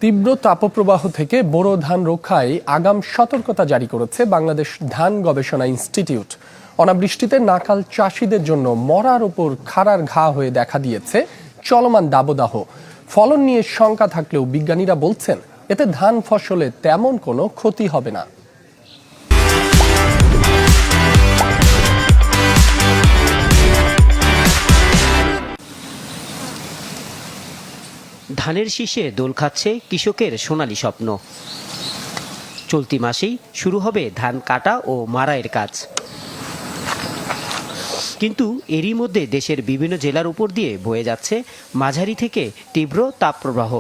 তীব্র তাপপ্রবাহ থেকে বোরো ধান রক্ষায় আগাম সতর্কতা জারি করেছে বাংলাদেশ ধান গবেষণা ইনস্টিটিউট। অনাবৃষ্টিতে নাকাল চাষিদের জন্য মরার ওপর খাড়ার ঘা হয়ে দেখা দিয়েছে চলমান দাবদাহ। ফলন নিয়ে শঙ্কা থাকলেও বিজ্ঞানীরা বলছেন এতে ধান ফসলে তেমন কোনো ক্ষতি হবে না। ধানের শীষে দোল খাচ্ছে কৃষকের সোনালী স্বপ্ন। চলতি মাসেই শুরু হবে ধান কাটা ও মাড়াইয়ের কাজ, কিন্তু এরই মধ্যে দেশের বিভিন্ন জেলার উপর দিয়ে বয়ে যাচ্ছে মাঝারি থেকে তীব্র তাপপ্রবাহ।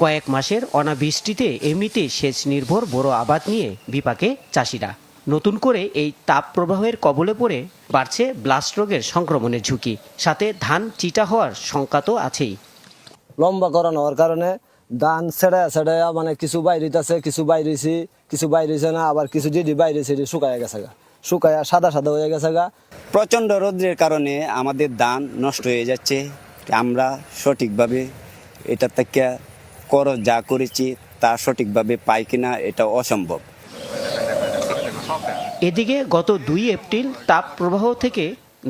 কয়েক মাসের অনাবৃষ্টিতে এমনিতে সেচ নির্ভর বোরো আবাদ নিয়ে বিপাকে চাষিরা। নতুন করে এই তাপপ্রবাহের কবলে পড়ে বাড়ছে ব্লাস্ট রোগের সংক্রমণের ঝুঁকি, সাথে ধান চিটা হওয়ার শঙ্কা তো আছেই। লম্বা করানো হওয়ার কারণে ধান ছেড়ে মানে কিছু বাইরেছে, কিছু বাইরেছি, কিছু বাইরেছে না, আবার কিছু যেটি বাইরেছে শুকায় গেছে গা, শুকায় সাদা সাদা হয়ে গেছে গা। প্রচণ্ড রোদের কারণে আমাদের ধান নষ্ট হয়ে যাচ্ছে। আমরা সঠিকভাবে এটা থেকে যা করেছি তা সঠিকভাবে পাই কিনা এটা অসম্ভব। এদিকে গত 2 এপ্রিল তাপ প্রবাহ থেকে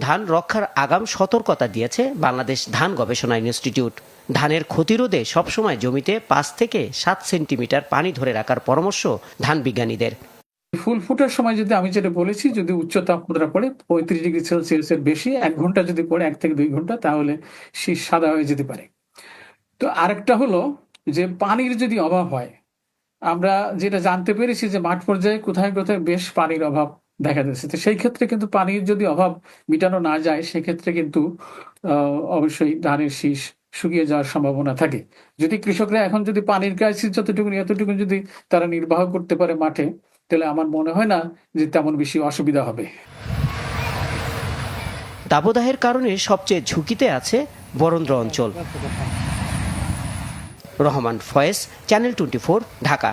ধান রক্ষার আগাম সতর্কতা দিয়েছে বাংলাদেশ ধান গবেষণা ইনস্টিটিউট। ধানের ক্ষতিরোধে সবসময় জমিতে 5 থেকে 7 সেন্টিমিটার পানি ধরে রাখার পরামর্শ ধান বিজ্ঞানীদের। ফুল ফুটার সময় যদি আমি যেটা বলেছি, যদি উচ্চ তাপমাত্রা পড়ে 35 ডিগ্রি সেলসিয়াসের বেশি 1 ঘন্টা যদি পড়ে 1 থেকে 2 ঘন্টা, তাহলে শীষ সাদা হয়ে যেতে পারে। তো আরেকটা হলো যে পানির যদি অভাব হয়, আমরা যেটা জানতে পেরেছি যে মাঠ পর্যায়ে কোথায় কোথায় বেশ পানির অভাব দেখা যাচ্ছে। তো সেই ক্ষেত্রে কিন্তু পানির যদি অভাব মিটানো না যায়, সেক্ষেত্রে কিন্তু অবশ্যই ধানের শীষ শুকিয়ে যাওয়ার সম্ভাবনা থাকে। যদি কৃষকরা এখন যদি পানির ক্রাইসিস এতটুকু যদি তারা নির্বাহ করতে পারে মাঠে, তাহলে আমার মনে হয় না যে তেমন বেশি অসুবিধা হবে। দাবদাহের কারণে সবচেয়ে ঝুঁকিতে আছে বরেন্দ্র অঞ্চল। রহমান ফয়েজ, চ্যানেল 24, ঢাকা।